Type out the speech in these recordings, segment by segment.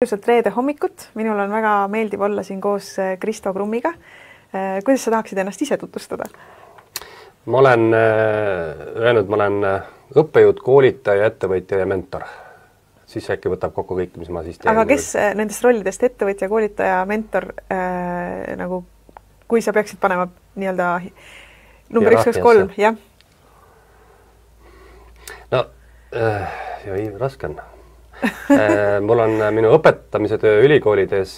Ilusat reede hommikut, minul on väga meeldiv olla siin koos Kristo Krummiga. Kuidas sa tahaksid ennast ise tutvustada? Ma olen öelnud, ma olen õppejõud, koolitaja, ettevõtja ja mentor. Siis äkki võtab kokku kõik, mis ma siis teen. Aga kes nendest rollidest ettevõtja, koolitaja, mentor, nagu, kui sa peaksid panema nii-öelda number 1, 2, 3, jah? No, raske on. Mul on minu õpetamise töö ülikoolis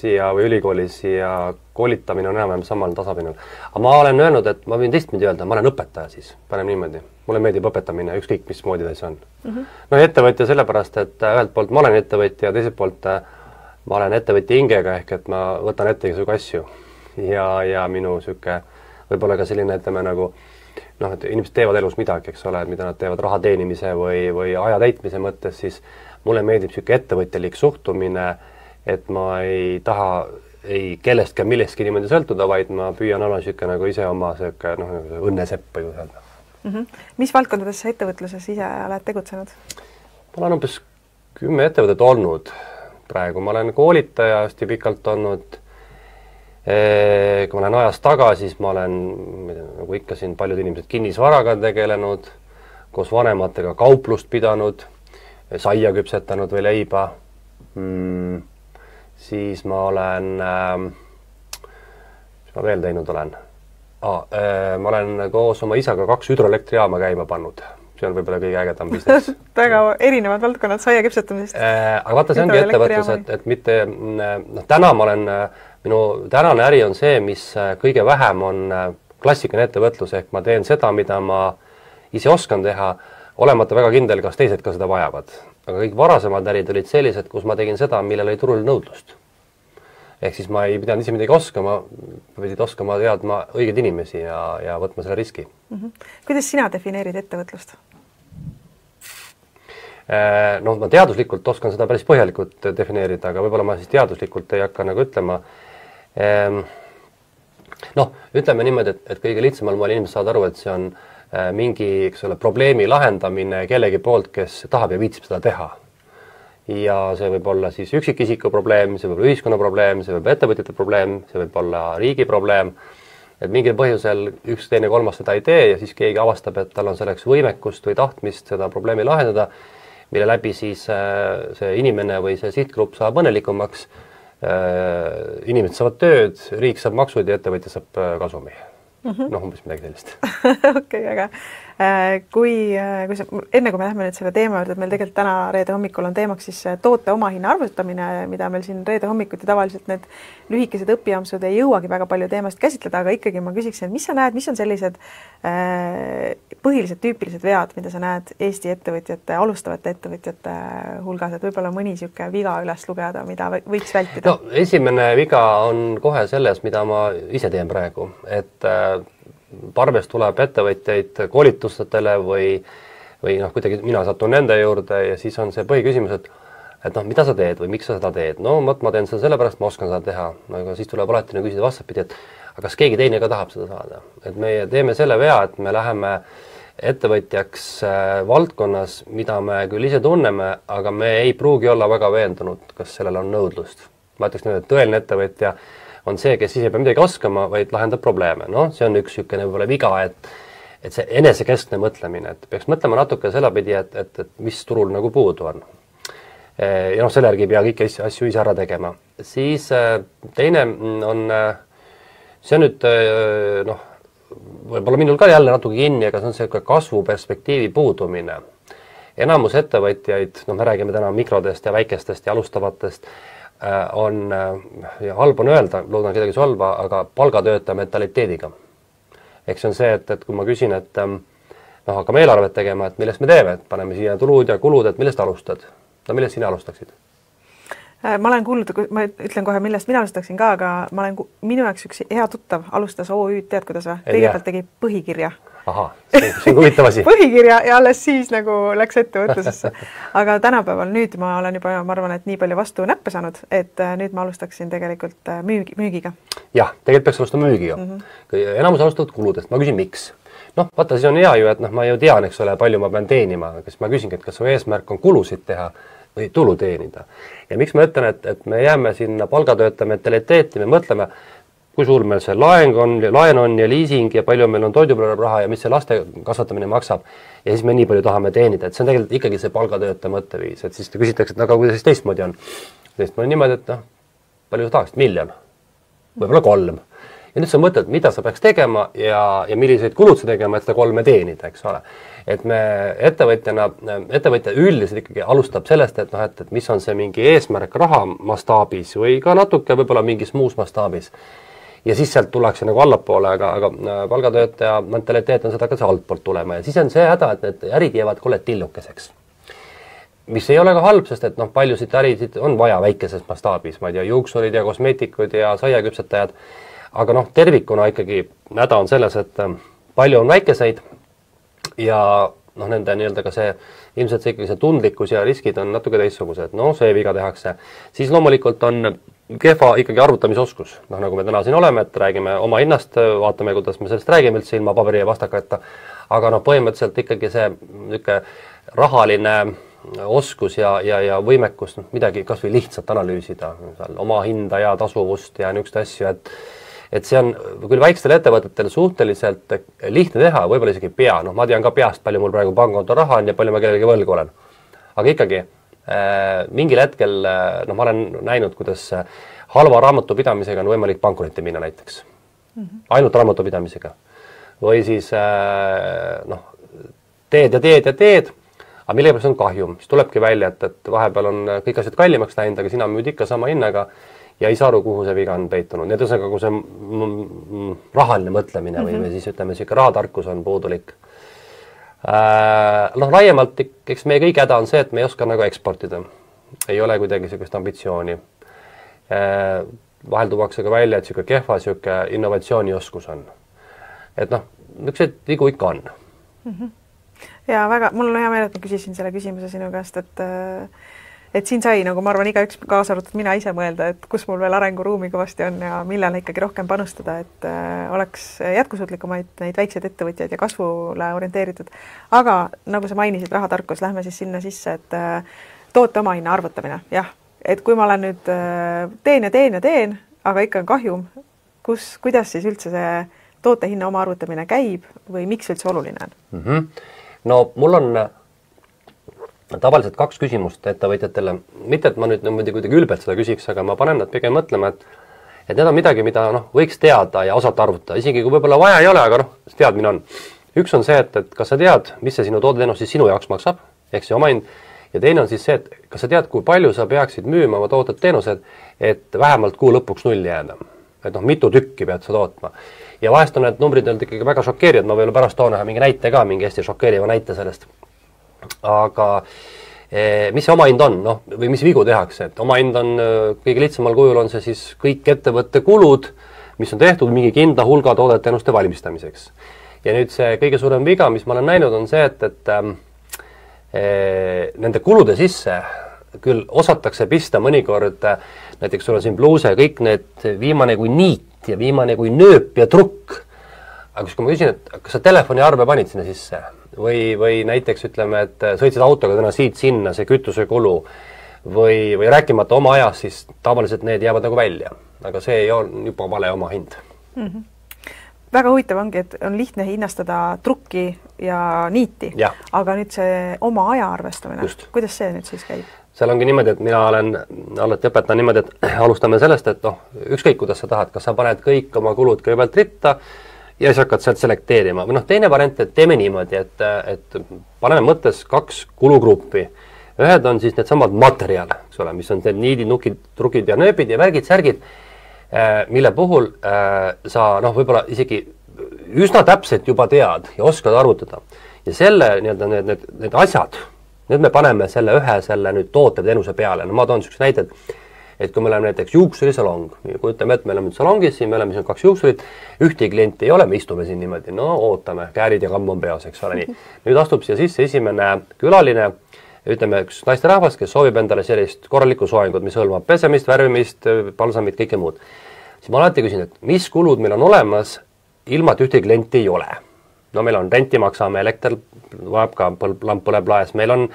ja koolitamine on enam samal tasapinul. Aga ma olen öelnud, et ma võin teistpidi öelda, ma olen õpetaja siis, panem niimoodi. Mulle meeldib õpetamine, ükskõik mis moodi ta on. No ettevõtja sellepärast, et ühelt poolt ma olen ettevõtja ja teiselt poolt ma olen ettevõtja hingega ehk, et ma võtan ette igasugu asju. Ja minu süke, võib-olla ka selline, ütleme nagu, et inimesed teevad elus midagi, eks ole, mida nad teevad raha teenimise või aja täitmise mõttes, siis mulle meeldib selline ettevõtjalik suhtumine, et ma ei taha ei kellestki millestki niimoodi sõltuda, vaid ma püüan olla selline nagu ise oma õnnesepp või öelda. Mis valdkondades sa ettevõtluses ise oled tegutsenud? Ma olen umbes 10 ettevõtet olnud praegu. Ma olen koolitaja hästi pikalt olnud. Kui ma olen ajas taga, siis ma olen, nagu ikka siin paljud inimesed, kinnisvaraga tegelenud, koos vanematega kauplust pidanud, saia küpsetanud või leiba. Siis ma olen, mis ma veel teinud olen? Ma olen koos oma isaga 2 hüdroelektrijaama käima pannud. See on võib-olla kõige ägedam business. Väga erinevad valdkonnad saia küpsetamisest. Aga vaata, see ongi ettevõtlus, et mitte, täna ma olen, minu tänane äri on see, mis kõige vähem on klassikaline ettevõtlus, ehk ma teen seda, mida ma ise oskan teha, olemata väga kindel, kas teised ka seda vajavad. Aga kõik varasemad ärid olid sellised, kus ma tegin seda, millel oli turul nõudlust. Ehk siis ma ei pidanud ise midagi oskama, pidid oskama teadma õigeid inimesi ja võtma selle riski. Kuidas sina defineerid ettevõtlust? Ma teaduslikult oskan seda päris põhjalikult defineerida, aga võib-olla ma siis teaduslikult ei hakka nagu ütlema. Ütleme niimoodi, et kõige lihtsamal moel inimesed saavad aru, et see on mingi probleemi lahendamine kellegi poolt, kes tahab ja viitsib seda teha. Ja see võib olla siis üksikisiku probleem, see võib olla ühiskonna probleem, see võib olla ettevõtjate probleem, see võib olla riigi probleem. Et mingil põhjusel üks, teine, kolmas seda ei tee ja siis keegi avastab, et tal on selleks võimekust või tahtmist seda probleemi lahendada, mille läbi siis see inimene või see sihtgrupp saab õnnelikumaks, inimesed saavad tööd, riik saab maksud ja ettevõtja saab kasumi. Umbes midagi sellist. Okei, aga enne kui me lähme nüüd selle teema juurde, et meil tegelikult täna reede hommikul on teemaks siis toote omahinna arvutamine, mida meil siin reede hommikuti tavaliselt need lühikesed õpijaamsud ei jõuagi väga palju teemast käsitleda, aga ikkagi ma küsiksin, mis sa näed, mis on sellised põhilised tüüpilised vead, mida sa näed Eesti ettevõtjate, alustavate ettevõtjate hulgas, et võib-olla mõni siuke viga üles lugeda, mida võiks vältida? Esimene viga on kohe selles, mida ma ise teen praegu, et parvest tuleb ettevõtjaid koolitustele või kuidagi mina satun nende juurde ja siis on see põhiküsimus, et mida sa teed või miks sa seda teed? Ma teen seda sellepärast, ma oskan seda teha. Aga siis tuleb alati küsida vastapidi, et kas keegi teine ka tahab seda saada? Et me teeme selle vea, et me läheme ettevõtjaks valdkonnas, mida me küll ise tunneme, aga me ei pruugi olla väga veendunud, kas sellel on nõudlust. Ma ütleks nüüd, et tõeline ettevõtja on see, kes ise ei pea midagi oskama, vaid lahendab probleeme. See on üks niisugune võib-olla viga, et see enesekeskne mõtlemine, et peaks mõtlema natuke selle pidi, et mis turul nagu puudu on. Ja selle järgi ei pea kõiki asju ise ära tegema. Siis teine on, see on nüüd, võib-olla minul ka jälle natuke kinni, aga see on see kasvuperspektiivi puudumine. Enamus ettevõtjaid, me räägime täna mikrodest ja väikestest ja alustavatest, on, ja halb on öelda, loodan kedagi solva, aga palgatöötaja mentaliteediga. Ehk see on see, et kui ma küsin, et hakkame eelarvet tegema, et millest me teeme, et paneme siia tulud ja kulud, et millest alustad? Millest sina alustaksid? Ma olen kuulnud, ma ütlen kohe, millest mina alustaksin ka, aga minu jaoks üks hea tuttav alustas OÜ-d, tead kuidas või? Kõigepealt tegi põhikirja. Aha, see on huvitav asi. Põhikirja ja alles siis nagu läks ettevõtlusesse. Aga tänapäeval nüüd ma olen juba, ma arvan, et nii palju vastu näppe saanud, et nüüd ma alustaksin tegelikult müügiga. Jah, tegelikult peaks alustama müügiga. Enamus alustavad kuludest. Ma küsin, miks? Vaata, see on hea ju, et ma ju tean, eks ole, palju ma pean teenima. Kas ma küsingi, et kas su eesmärk on kulusid teha või tulu teenida. Ja miks ma ütlen, et me jääme sinna palgatöötaja mentaliteeti, me mõtleme, kui suur meil see laen on ja liising ja palju meil on toidupeale raha ja mis see laste kasvatamine maksab ja siis me nii palju tahame teenida, et see on tegelikult ikkagi see palgatöötaja mõtteviis, et siis te küsitakse, et aga kuidas siis teistmoodi on? Teistmoodi niimoodi, et palju sa tahaksid, 1 miljon, võib-olla 3. Ja nüüd sa mõtled, mida sa peaks tegema ja milliseid kulud sa tegema, et seda 3 teenida, eks ole. Et me ettevõtja üldiselt ikkagi alustab sellest, et mis on see mingi eesmärk raha mastaabis või ka natuke võib-olla mingis muus mastaabis. Ja siis sealt tullakse nagu allapoole, aga palgatöötaja mentaliteet on seda ka see altpoolt tulema ja siis on see häda, et need ärid jäävad kolletillukeseks. Mis ei ole ka halb, sest et paljusid ärisid on vaja väikeses mastaabis, ma ei tea, juuksurid ja kosmeetikud ja saiaküpsetajad, aga tervikuna ikkagi häda on selles, et palju on väikeseid ja nende nii-öelda ka see, ilmselt see ikkagi see tundlikkus ja riskid on natuke teistsugused, see viga tehakse. Siis loomulikult on kehva ikkagi arvutamisoskus, nagu me täna siin oleme, et räägime oma hinnast, vaatame, kuidas me sellest räägime üldse ilma paberi ja vastakata, aga põhimõtteliselt ikkagi see niisugune rahaline oskus ja võimekus midagi kas või lihtsalt analüüsida, oma hinda ja tasuvust ja niisuguseid asju, et see on küll väikestel ettevõtetel suhteliselt lihtne teha, võib-olla isegi pea, ma tean ka peast, palju mul praegu pangakonto raha on ja palju ma kellelegi võlgu olen. Aga ikkagi mingil hetkel, ma olen näinud, kuidas halva raamatupidamisega on võimalik pankrotti minna näiteks. Ainult raamatupidamisega. Või siis teed, aga millegipärast on kahjum. Siis tulebki välja, et vahepeal on kõik asjad kallimaks läinud, aga sina müüd ikka sama hinnaga ja ei saa aru, kuhu see viga on peitunud. Nii et ühesõnaga, kui see rahaline mõtlemine või siis ütleme, siuke rahatarkus on puudulik. Laiemalt, eks meie kõige häda on see, et me ei oska nagu eksportida. Ei ole kuidagi sellist ambitsiooni. Vahel tuuakse ka välja, et siuke kehva siuke innovatsioonioskus on. Et niisugused vigu ikka on. Ja väga, mul on hea meel, et ma küsisin selle küsimuse sinu käest, et siin sai, nagu ma arvan, igaüks kaasa arvatud mina ise mõelda, et kus mul veel arenguruumi kõvasti on ja millal ikkagi rohkem panustada, et oleks jätkusuutlikumaid neid väikseid ettevõtjaid ja kasvule orienteeritud. Aga nagu sa mainisid, rahatarkus, lähme siis sinna sisse, et toote oma hinna arvutamine. Jah, et kui ma olen nüüd teen, aga ikka on kahjum, kuidas siis üldse see toote hinna oma arvutamine käib või miks üldse oluline on? No mul on tavaliselt 2 küsimust ettevõtjatele. Mitte, et ma nüüd kuidagi ülbelt seda küsiks, aga ma panen nad pigem mõtlema, et need on midagi, mida võiks teada ja osata arvutada. Isegi kui võib-olla vaja ei ole, aga teadmine on. Üks on see, et kas sa tead, mis see sinu toodeteenus siis sinu jaoks maksab, ehk see omahind. Ja teine on siis see, et kas sa tead, kui palju sa peaksid müüma oma tooted teenused, et vähemalt kuu lõpuks nulli jääda. Et mitu tükki pead sa tootma. Ja vahest on need numbrid ikkagi väga šokeerivad. Ma võib-olla pärast toon mingi näite ka, mingi hästi šokeeriva näite sellest. Aga mis see omahind on, või mis vigu tehakse, et omahind on kõige lihtsamal kujul on see siis kõik ettevõtte kulud, mis on tehtud mingi kindla hulga toodeteenuste valmistamiseks. Ja nüüd see kõige suurem viga, mis ma olen näinud, on see, et nende kulude sisse küll osatakse pista mõnikord, näiteks sul on siin pluuse, kõik need viimane kui niit ja viimane kui nööp ja trukk. Aga kui ma küsin, et kas sa telefoniarve panid sinna sisse või näiteks ütleme, et sõitsid autoga täna siit sinna, see kütuse kulu või rääkimata oma ajas, siis tavaliselt need jäävad nagu välja. Aga see ei ole juba vale oma hind. Väga huvitav ongi, et on lihtne hinnastada trukki ja niiti, aga nüüd see oma aja arvestamine, kuidas see nüüd siis käib? Seal ongi niimoodi, et mina olen alati õpetan niimoodi, et alustame sellest, et ükskõik kuidas sa tahad, kas sa paned kõik oma kulud kõigepealt ritta ja siis hakkad sealt selekteerima. Või teine variant, et teeme niimoodi, et paneme mõttes 2 kulugruppi. Ühed on siis need samad materjal, eks ole, mis on need niidid, nukid, trukid ja nööbid ja värgid, särgid, mille puhul sa võib-olla isegi üsna täpselt juba tead ja oskad arvutada. Ja selle need asjad, nüüd me paneme selle nüüd toote-teenuse peale. Ma toon sellised näited, et kui me oleme näiteks juuksurisalong, kujutame, et me oleme salongis, siin me oleme siin 2 juuksurit, ühte klienti ei ole, me istume siin niimoodi, ootame, käärid ja kamm on peas, eks ole nii. Nüüd astub siia sisse esimene külaline, ütleme üks naisterahvas, kes soovib endale sellist korralikku soengut, mis hõlmab pesemist, värvimist, palsamit, kõike muud. Siis ma alati küsin, et mis kulud meil on olemas, ilma et ühte klienti ei ole. No meil on renti maksame, elekter vajab ka, lamp põleb laes, meil on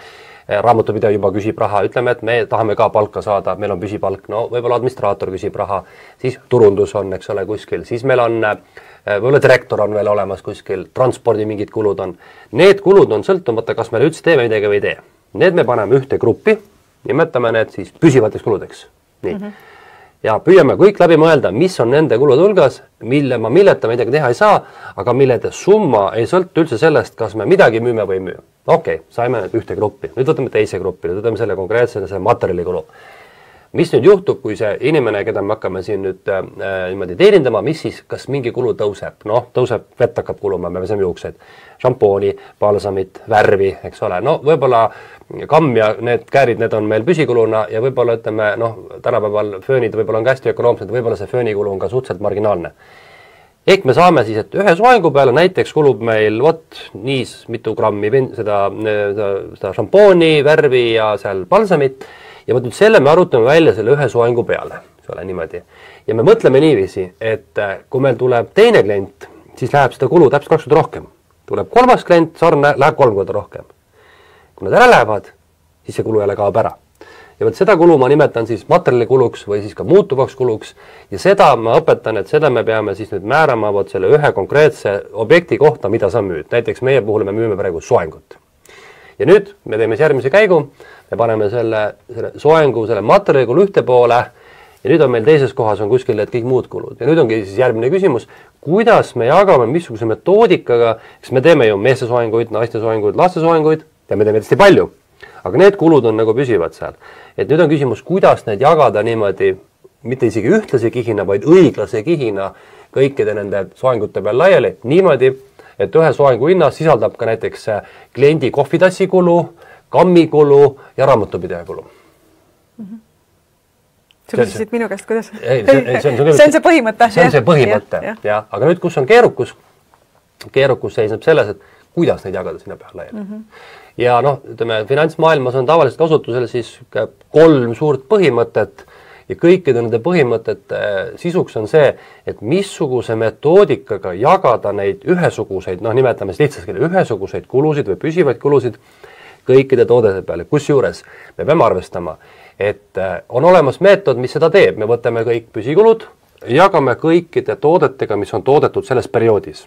raamatupidaja juba küsib raha, ütleme, et me tahame ka palka saada, meil on püsipalk, no võib-olla administraator küsib raha, siis turundus on, eks ole, kuskil, siis meil on võib-olla direktor on veel olemas kuskil, transpordi mingid kulud on. Need kulud on sõltumata, kas me üldse teeme midagi või ei tee. Need me paneme ühte gruppi, nimetame need siis püsivateks kuludeks. Nii. Ja püüame kõik läbi mõelda, mis on nende kulude hulgas, milleta midagi teha ei saa, aga millede summa ei sõltu üldse sellest, kas me midagi müüme või ei müü. Okei, saime nüüd ühte gruppi, nüüd võtame teise gruppi, nüüd võtame selle konkreetse materjalikulu. Mis nüüd juhtub, kui see inimene, keda me hakkame siin nüüd niimoodi teenindama, mis siis, kas mingi kulu tõuseb? Noh, tõuseb, vett hakkab kuluma, me peseme juukseid, šampooni, balsamit, värvi, eks ole. No võib-olla kamm ja need käärid, need on meil püsikuluna ja võib-olla ütleme, noh, tänapäeval föönid võib-olla on ka hästi ökonoomsed, võib-olla see föönikulu on ka suhteliselt marginaalne. Ehk me saame siis, et ühe soengu peale näiteks kulub meil niis mitu grammi seda šampooni, värvi ja seal balsamit ja nüüd selle me arutame välja selle ühe soengu peale, see ole niimoodi. Ja me mõtleme niiviisi, et kui meil tuleb teine klient, siis läheb seda kulu täpselt 2 korda rohkem. Tuleb kolmas klient, sarne läheb 3 korda rohkem. Kui nad ära lähevad, siis see kulu jälle kaob ära. Ja võt seda kulu ma nimetan siis materjalikuluks või siis ka muutuvaks kuluks ja seda ma õpetan, et seda me peame siis nüüd määrama selle ühe konkreetse objekti kohta, mida sa müüd. Näiteks meie puhul me müüme praegu soengut. Ja nüüd me teeme järgmise käigu, me paneme selle soengu, selle materjalikulu ühte poole ja nüüd on meil teises kohas on kuskil need kõik muud kulud. Ja nüüd ongi siis järgmine küsimus, kuidas me jagame, missuguse metoodikaga, eks me teeme ju meeste soenguid, naiste soenguid, laste soenguid ja me teeme hästi palju. Aga need kulud on nagu püsivad seal. Et nüüd on küsimus, kuidas need jagada niimoodi, mitte isegi ühtlase kihina, vaid õiglase kihina kõikide nende soengute peal laiali. Niimoodi, et ühe soengu hinnas sisaldab ka näiteks kliendi kohvitassi kulu, kammi kulu ja raamatupidaja kulu. Sa küsisid minu käest, kuidas? See on see põhimõte. See on see põhimõte, jah. Aga nüüd, kus on keerukus? Keerukus seisneb selles, et kuidas neid jagada sinna peal laiali. Ja noh, ütleme, finantsmaailmas on tavaliselt kasutusel siis 3 suurt põhimõtet ja kõikide nende põhimõtete sisuks on see, et missuguse metoodikaga jagada neid ühesuguseid, noh nimetame siis lihtsalt ühesuguseid kulusid või püsivaid kulusid kõikide toodete peale. Kusjuures me peame arvestama, et on olemas meetod, mis seda teeb. Me võtame kõik püsikulud, jagame kõikide toodetega, mis on toodetud selles perioodis.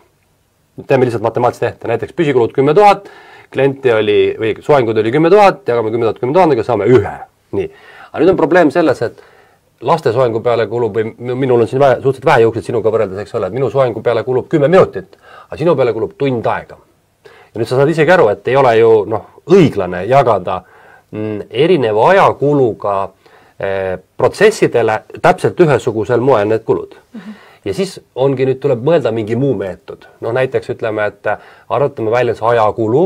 Teeme lihtsalt matemaatilist tehte, näiteks püsikulud 10 000, klienti oli, või soengud oli 10 000, jagame 10 000, saame ühe. Nii. Aga nüüd on probleem selles, et laste soengu peale kulub, või minul on siin suhteliselt vähe juukseid sinuga võrreldes, eks ole, et minu soengu peale kulub 10 minutit, aga sinu peale kulub tund aega. Ja nüüd sa saad isegi aru, et ei ole ju õiglane jagada erineva ajakuluga protsessidele täpselt ühesugusel moel need kulud. Ja siis ongi nüüd tuleb mõelda mingi muu meetod. No näiteks ütleme, et arutame välja see ajakulu,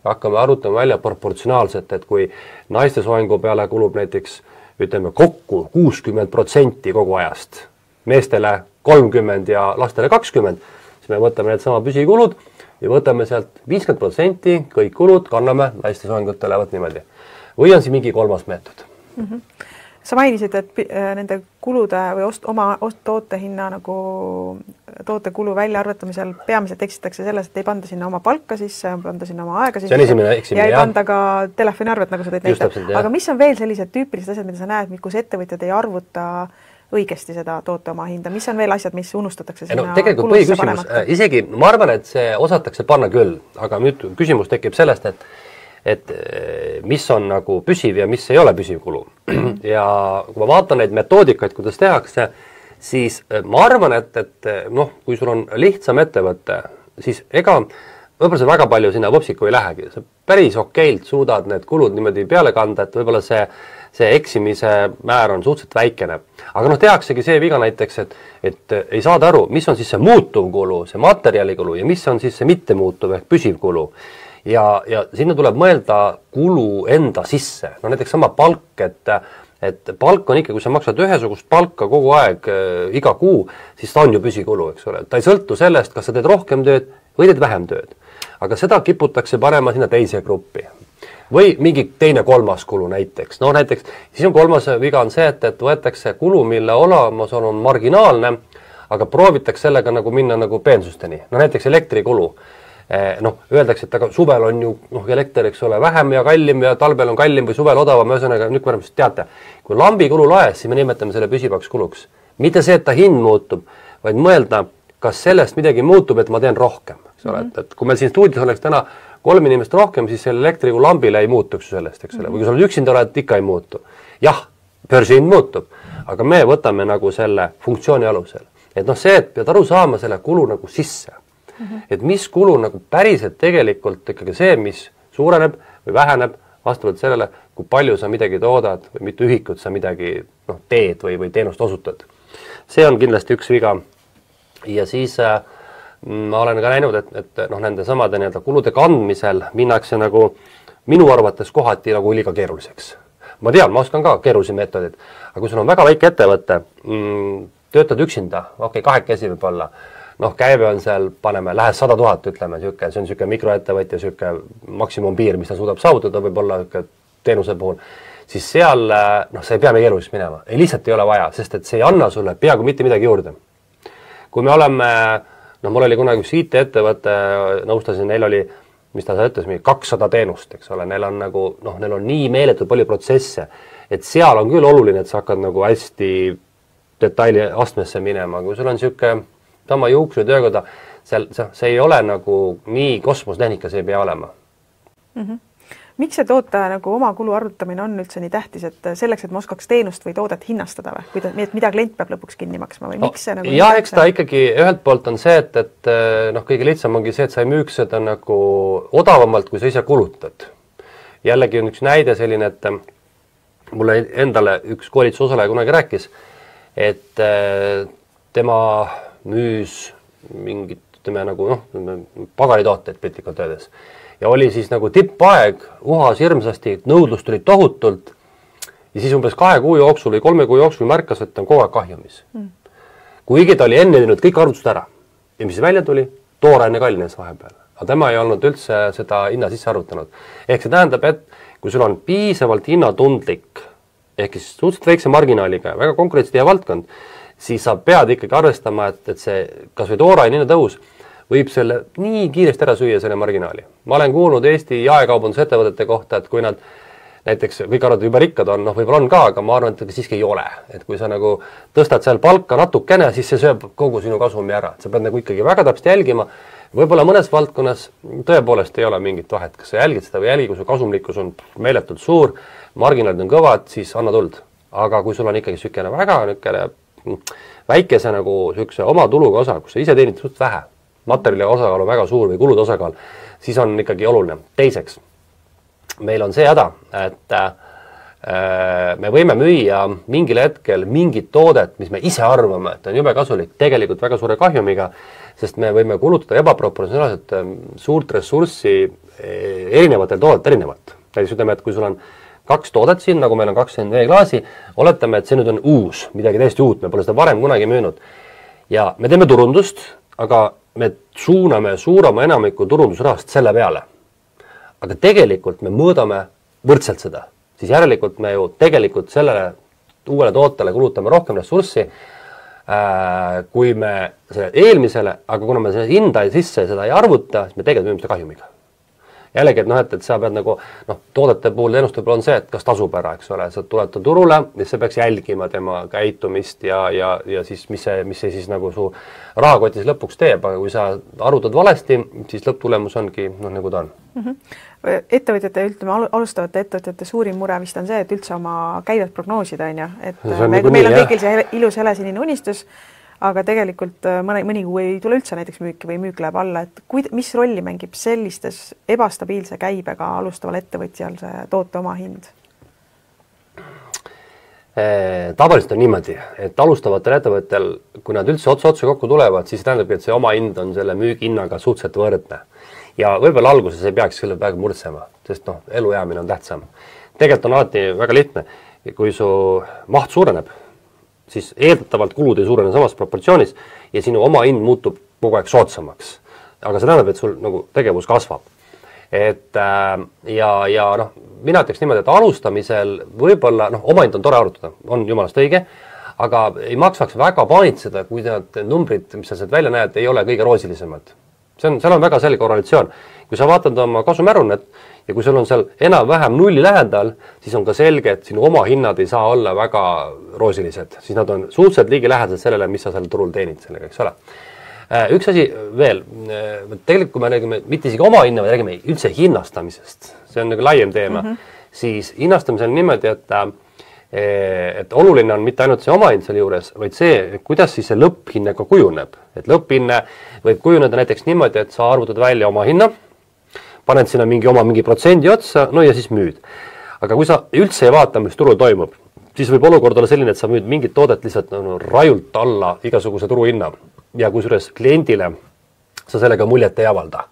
hakkame arutama välja proportsionaalselt, et kui naiste soengu peale kulub näiteks, ütleme kokku 60% kogu ajast, meestele 30% ja lastele 20%, siis me võtame need sama püsikulud ja võtame sealt 50% kõik kulud, kanname naiste soengutele, võt niimoodi. Või on siin mingi kolmas meetod? Sa mainisid, et nende kulude või oma tootehinna nagu tootekulu väljaarvatamisel peamiselt eksitakse selles, et ei panda sinna oma palka sisse, panda sinna oma aega sisse. See on esimene eksimine, ja ei panda ka telefoniarvet, nagu sa tõid näite. Aga mis on veel sellised tüüpilised asjad, mida sa näed, kus ettevõtjad ei arvuta õigesti seda toote oma hinda? Mis on veel asjad, mis unustatakse sinna tegelikult põhiküsimus, isegi ma arvan, et see osatakse panna küll, aga nüüd küsimus tekib sellest, et mis on nagu püsiv ja mis ei ole püsiv kulu. Ja kui ma vaatan neid metoodikaid, kuidas tehakse, siis ma arvan, et noh, kui sul on lihtsam ettevõtte, siis ega võib-olla see väga palju sinna võpsiku ei lähegi. Sa päris okeilt suudad need kulud niimoodi peale kanda, et võib-olla see eksimise määr on suhteliselt väikene. Aga noh, tehaksegi see viga näiteks, et ei saada aru, mis on siis see muutuv kulu, see materjalikulu ja mis on siis see mittemuutuv ehk püsiv kulu. Ja sinna tuleb mõelda kulu enda sisse. No näiteks sama palk, et palk on ikka, kui sa maksad ühesugust palka kogu aeg, iga kuu, siis ta on ju püsikulu, eks ole. Ta ei sõltu sellest, kas sa teed rohkem tööd või teed vähem tööd. Aga seda kiputakse panema sinna teise gruppi. Või mingi teine kolmas kulu näiteks. No näiteks, siis on kolmas viga on see, et võetakse kulu, mille olemasolu on marginaalne, aga proovitakse sellega nagu minna nagu peensusteni. No näiteks elektrikulu. Noh, öeldakse, et aga suvel on ju elekter, eks ole, vähem ja kallim ja talvel on kallim või suvel odavam, ühesõnaga nüüd me teate, kui lambi kulu laes, siis me nimetame selle püsivaks kuluks. Mitte see, et ta hind muutub, vaid mõelda, kas sellest midagi muutub, et ma teen rohkem, eks ole, et kui meil siin stuudios oleks täna 3 inimest rohkem, siis selle elektrigu lambile ei muutuks sellest, eks ole, või kui sa oled üksinda oled, ikka ei muutu. Jah, börsihind muutub, aga me võtame nagu selle funktsiooni alusel. Et noh, see, et pead aru saama selle kulu nagu sisse. Et mis kulu nagu päriselt tegelikult ikkagi see, mis suureneb või väheneb vastavalt sellele, kui palju sa midagi toodad või mitu ühikut sa midagi teed või teenust osutad. See on kindlasti üks viga. Ja siis ma olen ka näinud, et nende samade kulude kandmisel minnakse nagu minu arvates kohati nagu liiga keeruliseks. Ma tean, ma oskan ka keerulisi meetodid, aga kui sul on väga väike ettevõte, töötad üksinda, kahekesi võib olla, käive on seal, paneme, lähes 100 000, ütleme, see on siuke mikroettevõtja, siuke maksimumpiir, mis ta suudab saavutada võib-olla teenuse puhul, siis seal sa ei pea me keeruliseks minema. Ei lihtsalt ei ole vaja, sest et see ei anna sulle peaaegu mitte midagi juurde. Kui me oleme, mul oli kunagi üks IT-ettevõte, nõustasin, neil oli, mis ta ütles, 200 teenust, eks ole, neil on nagu, neil on nii meeletud palju protsesse, et seal on küll oluline, et sa hakkad nagu hästi detaili astmesse minema, kui sul on siuke sama juuksu ja töökoda, see ei ole nagu nii kosmostehnika, see ei pea olema. Miks see toote nagu oma kulu arvutamine on üldse nii tähtis, et selleks, et ma oskaks teenust või toodet hinnastada või? Mida klient peab lõpuks kinni maksma või miks see nagu... Jah, eks ta ikkagi ühelt poolt on see, et kõige lihtsam ongi see, et sa ei müüks seda nagu odavamalt, kui sa ise kulutad. Jällegi on üks näide selline, et mulle endale üks koolitusosaleja kunagi rääkis, et tema müüs mingit, pagaritooteid piltlikult öeldes. Ja oli siis nagu tippaeg, uhas hirmsasti, nõudlust tuli tohutult ja siis umbes 2 kuu jooksul või 3 kuu jooksul märkas, et on kogu aeg kahjumis. Kuigi ta oli enne teinud kõik arvutused ära ja mis välja tuli, tooraine kallines vahepeal. Aga tema ei olnud üldse seda hinna sisse arvutanud. Ehk see tähendab, et kui sul on piisavalt hinnatundlik, ehk siis suhteliselt väikse marginaaliga, väga konkurentsitihe valdkond, siis sa pead ikkagi arvestama, et see kas või tooraine hinna tõus võib selle nii kiiresti ära süüa selle marginaali. Ma olen kuulnud Eesti jaekaubandusettevõtete kohta, et kui nad näiteks kõik arvavad juba rikkad on, võib-olla on ka, aga ma arvan, et siiski ei ole. Et kui sa nagu tõstad seal palka natukene, siis see sööb kogu sinu kasumi ära. Sa pead nagu ikkagi väga täpselt jälgima. Võib-olla mõnes valdkonnas tõepoolest ei ole mingit vahet, kas sa jälgid seda või jälgi, kui su kasumlikkus on meeletult suur, marginaalid on kõvad, siis anna tuld. Aga kui sul on ikkagi sükene väga väikese nagu sükse oma tuluga osa, kus sa ise teenid suht vähe, materjali osakaal on väga suur või kulude osakaal, siis on ikkagi oluline. Teiseks, meil on see häda, et me võime müüa mingil hetkel mingit toodet, mis me ise arvame, et on jube kasulik, tegelikult väga suure kahjumiga, sest me võime kulutada ebaproportsionaalselt suurt ressurssi erinevatel toodet erinevalt. Näiteks ütleme, et kui sul on 2 toodet siin, nagu meil on 20 veeklaasi, oletame, et see nüüd on uus, midagi täiesti uut, me pole seda varem kunagi müünud. Ja me teeme turundust, aga me suuname suurema enamiku turundusrahast selle peale. Aga tegelikult me mõõdame võrdselt seda. Siis järelikult me ju tegelikult sellele uuele tootele kulutame rohkem ressurssi, kui me selle eelmisele, aga kuna me selle hinda sisse seda ei arvuta, siis me tegelikult müüme seda kahjumiga. Jällegi, et sa pead nagu, toodete puhul, teenuste puhul on see, et kas tasub ära, eks ole, sa tuled turule ja sa peaks jälgima tema käitumist ja siis mis see siis nagu su rahakotis lõpuks teeb, aga kui sa arvutad valesti, siis lõpptulemus ongi nagu ta on. Ettevõtjate, ütleme, alustavate ettevõtjate suurim mure vist on see, et üldse oma käivet prognoosida, on ju, et meil on kõigil see ilus helesinine unistus, aga tegelikult mõni kuu ei tule üldse näiteks müüki või müük läheb alla, et mis rolli mängib sellistes ebastabiilse käibega alustaval ettevõtjal see toote oma hind? Tavaliselt on niimoodi, et alustavatel ettevõttel, kui nad üldse otsa kokku tulevad, siis tähendabki, et see oma hind on selle müügihinnaga suhteliselt võrdne. Ja võib-olla alguses ei peaks selle päev murdsema, sest elujäämine on tähtsam. Tegelikult on alati väga lihtne, kui su maht suureneb, siis eeldatavalt kulud ei suurene samas proportsioonis ja sinu oma hind muutub kogu aeg soodsamaks. Aga see tähendab, et sul nagu tegevus kasvab. Mina ütleks niimoodi, et alustamisel võib-olla, oma hind on tore arvutada, on jumalast õige, aga ei maksaks väga paanitseda, kui need numbrid, mis sa sealt välja näed, ei ole kõige roosilisemad. seal on väga selge korrelatsioon. Kui sa vaatad oma kasumärunet ja kui sul on seal enam-vähem nulli lähedal, siis on ka selge, et sinu oma hinnad ei saa olla väga roosilised. Siis nad on suhteliselt liigi lähedased sellele, mis sa seal turul teenid sellega, eks ole. Üks asi veel, tegelikult kui me räägime mitte isegi oma hinna, me räägime üldse hinnastamisest, see on nagu laiem teema, siis hinnastamisel niimoodi, et oluline on mitte ainult see omahind seal juures, vaid see, kuidas siis see lõpphinne ka kujuneb. Et lõpphinne võib kujuneda näiteks niimoodi, et sa arvutad välja oma hinna, paned sinna mingi protsendi otsa, no ja siis müüd. Aga kui sa üldse ei vaata, mis turul toimub, siis võib olukord olla selline, et sa müüd mingit toodet lihtsalt rajult alla igasuguse turuhinna. Ja kusjuures kliendile sa sellega muljet ei avalda.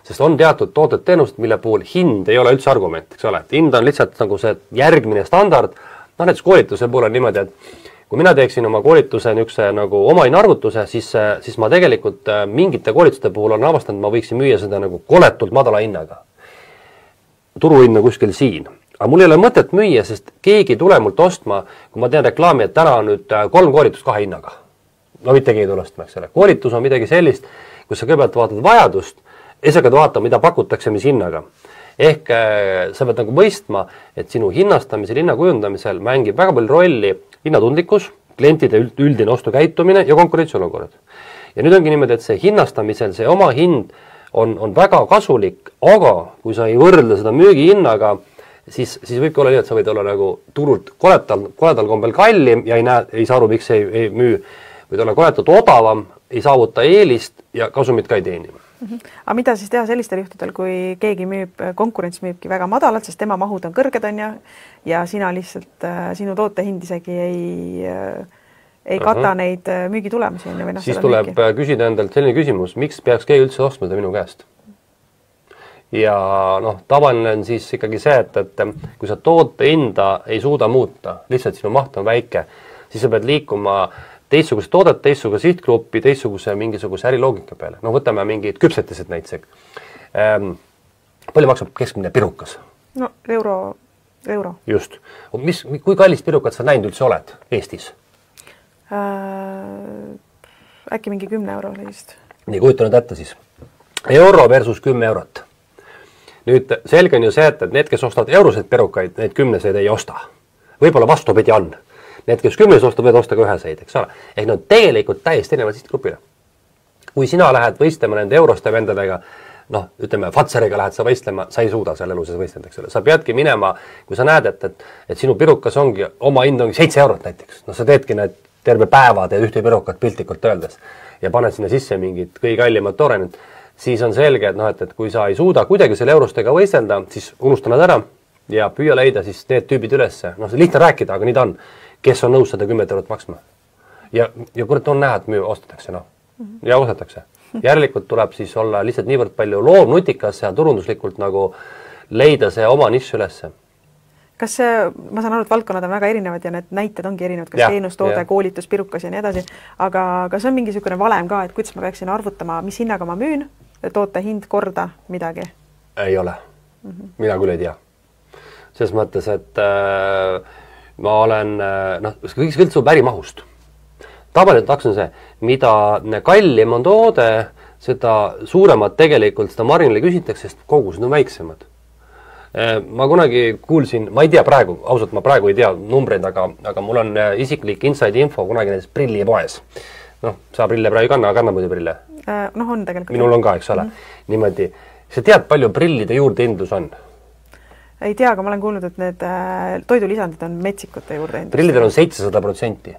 Sest on teatud tooted-teenust, mille puhul hind ei ole üldse argument, eks ole. Hind on lihtsalt nagu see järgmine standard. Näiteks koolituse puhul on niimoodi, et kui mina teeksin oma koolituse niisuguse nagu omahinna arvutuse, siis ma tegelikult mingite koolituste puhul on avastanud, ma võiksin müüa seda nagu koletult madala hinnaga. Turuhinna kuskil siin. Aga mul ei ole mõtet müüa, sest keegi tule mult ostma, kui ma teen reklaami, et täna on nüüd 3 koolitust 2 hinnaga. No mitte keegi tule ostma, eks ole. Koolitus on midagi sellist, kus sa kõigepealt vaatad vajadust, ja sa hakkad vaatama, mida pakutakse, mis hinnaga. Ehk sa pead nagu mõistma, et sinu hinnastamisel, hinna kujundamisel mängib väga palju rolli hinnatundlikkus, klientide üldine ostukäitumine ja konkurentsiolukord. Ja nüüd ongi niimoodi, et see hinnastamisel, see oma hind on väga kasulik, aga kui sa ei võrdle seda müügihinnaga, siis võibki olla nii, et sa võid olla nagu turult koledal kombel kallim ja ei saa aru, miks ei müü, võid olla koletalt odavam, ei saavuta eelist ja kasumit ka ei teeni. Aga mida siis teha sellistel juhtudel, kui keegi konkurents müübki väga madalalt, sest tema mahud on kõrged ja sina lihtsalt, sinu toote hind isegi ei kata neid müügitulemusi? Siis tuleb küsida endalt selline küsimus, miks peaks keegi üldse ostma seda minu käest? Ja tavaline on siis ikkagi see, et kui sa toote hinda ei suuda muuta, lihtsalt sinu maht on väike, siis sa pead liikuma teistsuguse toodet, teistsuguse sihtgruppi, teistsuguse mingisuguse äriloogika peale. Võtame mingid küpsetised näiteks. Palju maksab keskmine pirukas? No euro. Just. Kui kallist pirukat sa näinud üldse oled Eestis? Äkki mingi 10 euro vist. Nii, kujuta nüüd ette siis. Euro versus 10 eurot. Nüüd selge on ju see, et need, kes ostavad euroseid pirukaid, need 10-seid ei osta. Võib-olla vastupidi on. Need, kes 10 ostavad, võivad osta ka 1-seid, eks ole. Ehk need tegelikult täiesti erinevad sihtgrupile. Kui sina lähed võistlema nende euroste vendadega, ütleme, Fatseriga lähed sa võistlema, sa ei suuda seal eluses võistleda, eks ole. Sa peadki minema, kui sa näed, et sinu pirukas ongi, oma hind ongi 7 eurot näiteks. Sa teedki need terve päevad ja ühte pirukat piltlikult öeldes ja paned sinna sisse mingid kõige kallimad toorenid, siis on selge, et kui sa ei suuda kuidagi selle eurostega võistelda, siis unusta nad ära ja püüa leida siis need tüübid ülesse. See lihtne rääkida, aga nii ta on. Kes on nõus 110 eurot maksma. Ja kurat on näha, et ostetakse, ja ostetakse. Järelikult tuleb siis olla lihtsalt niivõrd palju loovnutikas ja turunduslikult nagu leida see oma nišš ülesse. Kas ma saan aru, et valdkonnad on väga erinevad ja need näited ongi erinevad, kas teenustoode, koolitus, pirukas ja nii edasi, aga kas on mingisugune valem ka, et kuidas ma peaksin arvutama, mis hinnaga ma müün, toote hind korda midagi? Ei ole. Mina küll ei tea. Selles mõttes, et ma olen, kõik sõltub ärimahust. Tavaliselt taks on see, mida kallim on toode, seda suuremat tegelikult seda marginali küsitakse, sest kogused on väiksemad. Ma kunagi kuulsin, ma ei tea praegu, ausalt ma praegu ei tea numbreid, aga mul on isiklik inside info kunagi näiteks prillipoes. Sa prille praegu kanna muidu prille? On tegelikult. Minul on ka, eks ole. Niimoodi. Sa tead, palju prillide juurdehindlus on? Ei tea, aga ma olen kuulnud, et need toidulisandid on metsikute juurde. Prillidel on 700%.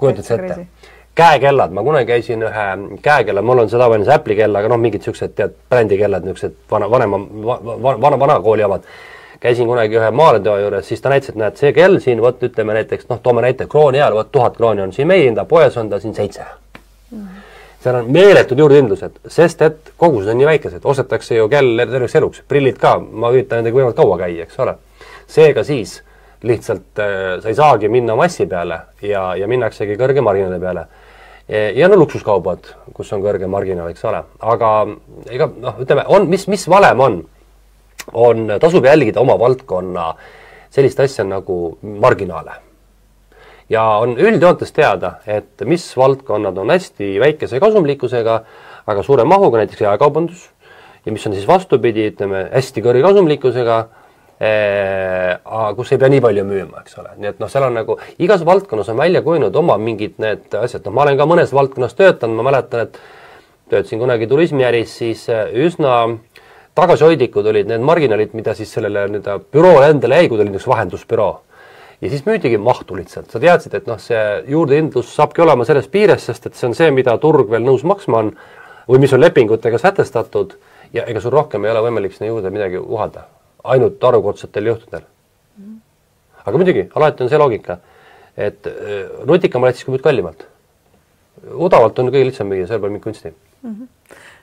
Kujutad see ette. Käekellad, ma kunagi käisin ühe käekella, mul on see tavaline Apple'i kell, aga mingid siuksed brändikellad, niisugused vana kooli omad. Käisin kunagi ühe maaleteo juures, siis ta näitas, et näed, see kell siin, ütleme näiteks, toome näite krooni ajal, 1000 krooni on siin meie hinda, poes on ta siin 7. Seal on meeletud juurdehindlused, sest et kogused on nii väikesed, ostetakse ju kell terveks eluks, prillid ka, ma üritan nendega võimalt kaua käia, eks ole. Seega siis lihtsalt sa ei saagi minna massi peale ja minnaksegi kõrge marginali peale. Ja luksuskaubad, kus on kõrge marginal, eks ole. Aga ütleme, mis valem tasub jälgida oma valdkonna sellist asja nagu marginaale. ja on üldjoontes teada, et mis valdkonnad on hästi väikese kasumlikkusega, aga suure mahuga, näiteks jaekaubandus, ja mis on siis vastupidi, ütleme, hästi kõrge kasumlikkusega, kus ei pea nii palju müüma, eks ole. Nii et noh, seal on nagu, igas valdkonnas on välja kujunud oma mingid need asjad. Ma olen ka mõnes valdkonnas töötanud, ma mäletan, et töötasin kunagi turismiäris, siis üsna tagasihoidlikud olid need marginalid, mida siis sellele büroole endale jäi, kui oli üks vahendusbüroo. Ja siis müüdigi mahtu lihtsalt. Sa teadsid, et noh, see juurdehindlus saabki olema selles piires, sest et see on see, mida turg veel nõus maksma on või mis on lepingutega sätestatud ja ega sul rohkem ei ole võimalik sinna juurde midagi uhada. Ainult arukordsetel juhtudel. Aga muidugi, alati on see loogika, et nutikam oled siis, kui müüd kallimalt. Odavalt on kõige lihtsam müüa, seal pole mingi kunsti.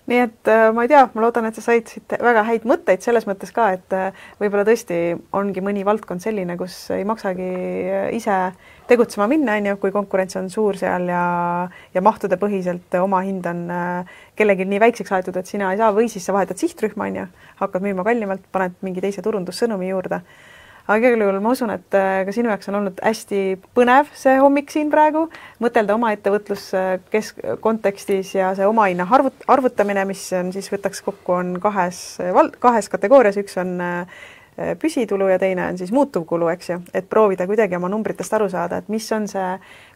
Nii et ma ei tea, ma loodan, et sa said siit väga häid mõtteid selles mõttes ka, et võib-olla tõesti ongi mõni valdkond selline, kus ei maksagi ise tegutsema minna, kui konkurents on suur seal ja mahtude põhiselt oma hind on kellegi nii väikseks aetud, et sina ei saa või siis sa vahetad sihtrühma, hakkad müüma kallimalt, paned mingi teise turundussõnumi juurde. Aga igal juhul ma usun, et ka sinu jaoks on olnud hästi põnev see hommik siin praegu, mõtelda oma ettevõtlus kontekstis ja see omahinna arvutamine, mis on siis võtaks kokku on kahes kategoorias, üks on püsitulu ja teine on siis muutuvkulu, eks ju, et proovida kuidagi oma numbritest aru saada, et mis on see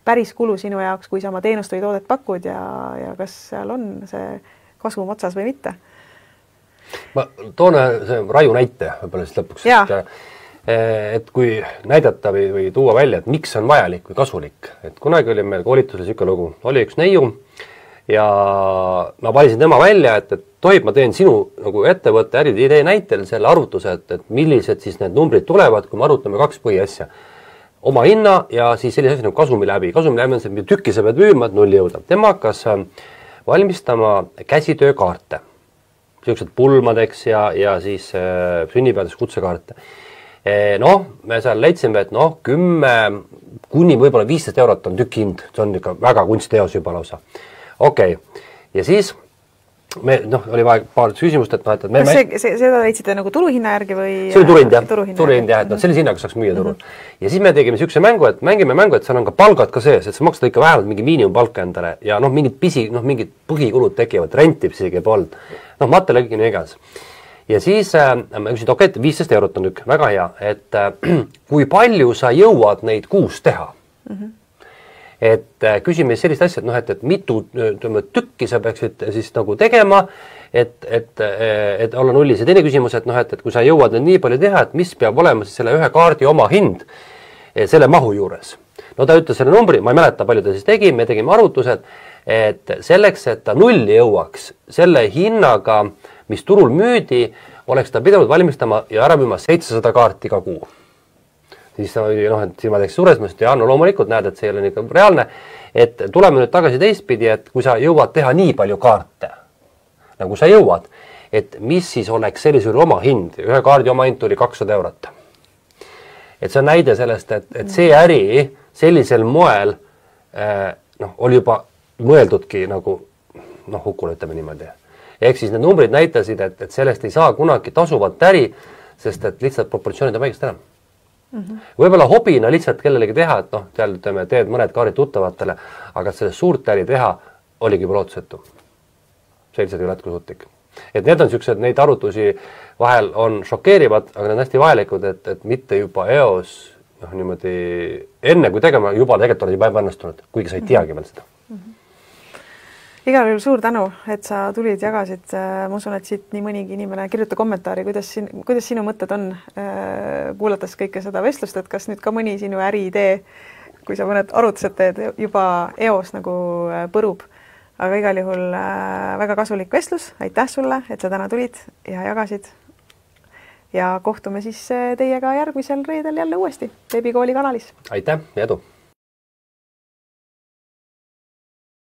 päris kulu sinu jaoks, kui sa oma teenust või toodet pakud ja kas seal on see kasum otsas või mitte. Ma toon raju näite võib-olla siis lõpuks, et kui näidata või tuua välja, et miks on vajalik või kasulik. Et kunagi oli meil koolitusel siuke lugu, oli üks neiu ja ma valisin tema välja, et tohib, ma teen sinu nagu ettevõtte äriidee näitel selle arvutuse, et millised siis need numbrid tulevad, kui me arutame kaks põhiasja. Oma hinna ja siis sellise asja nagu kasumi läbi. Kasumi läbi on see, mida tükki sa pead müüma, et nulli jõuda. Tema hakkas valmistama käsitöökaarte, sellised pulmadeks ja siis sünnipäevades kutsekaarte. Noh, me seal leidsime, et 10 kuni võib-olla 15 eurot on tükk hind, see on ikka väga kunstiteos juba lausa. Okei. Ja siis me, oli vaja paar küsimust, et me... Seda leidsite nagu turuhinna järgi või... See oli turuhind, jah, et sellise hinnaga saaks müüa turul. Ja siis me tegime siukse mängu, et mängime mängu, et seal on ka palgad ka sees, et sa maksad ikka vähemalt mingi miinimumpalka endale ja mingid mingid põhikulud tekivad, rentib isegi polnud. Materjalgi nii igas. Ja siis ma küsin, et 15 eurot on tükk, väga hea, et kui palju sa jõuad neid kuus teha? Et küsime sellist asja, et mitu tükki sa peaksid siis nagu tegema, et olla nullis. Ja teine küsimus, et kui sa jõuad nii palju teha, et mis peab olema siis selle ühe kaardi oma hind selle mahu juures. No ta ütles selle numbri, ma ei mäleta, palju ta siis tegi, me tegime arvutused, et selleks, et ta nulli jõuaks selle hinnaga, mis turul müüdi, oleks ta pidanud valmistama ja ära müüma 700 kaarti iga kuu. Siis et silmad eks suures mõttes, loomulikult näed, et see ei ole ikka reaalne, et tuleme nüüd tagasi teistpidi, et kui sa jõuad teha nii palju kaarte, nagu sa jõuad, et mis siis oleks sellisel oma hind, ühe kaardi oma hind tuli 200 eurot. Et see on näide sellest, et see äri sellisel moel oli juba mõeldudki nagu hukule, ütleme niimoodi. Ehk siis need numbrid näitasid, et sellest ei saa kunagi tasuvat äri, sest et lihtsalt proportsioonid on väikest enam. Võib-olla hobina lihtsalt kellelegi teha, et seal teed mõned kaarid tuttavatele, aga sellest suurt äri teha oligi juba lootusetu. See lihtsalt ei ole jätkusuutlik. Et need on sellised, neid arvutusi vahel on šokeerivad, aga need on hästi vajalikud, et mitte juba eos niimoodi enne kui tegema, juba tegelikult oled juba ebaõnnestunud, kuigi sa ei teagi veel seda. Igal juhul suur tänu, et sa tulid, jagasid. Ma usun, et siit nii mõnigi inimene kirjuta kommentaari, kuidas sinu mõtted on, kuulates kõike seda vestlust, et kas nüüd ka mõni sinu äriidee, kui sa mõned arvutused teed, juba eos nagu põrub. Aga igal juhul väga kasulik vestlus. Aitäh sulle, et sa täna tulid ja jagasid. Ja kohtume siis teiega järgmisel reedel jälle uuesti Veebikooli kanalis. Aitäh ja edu!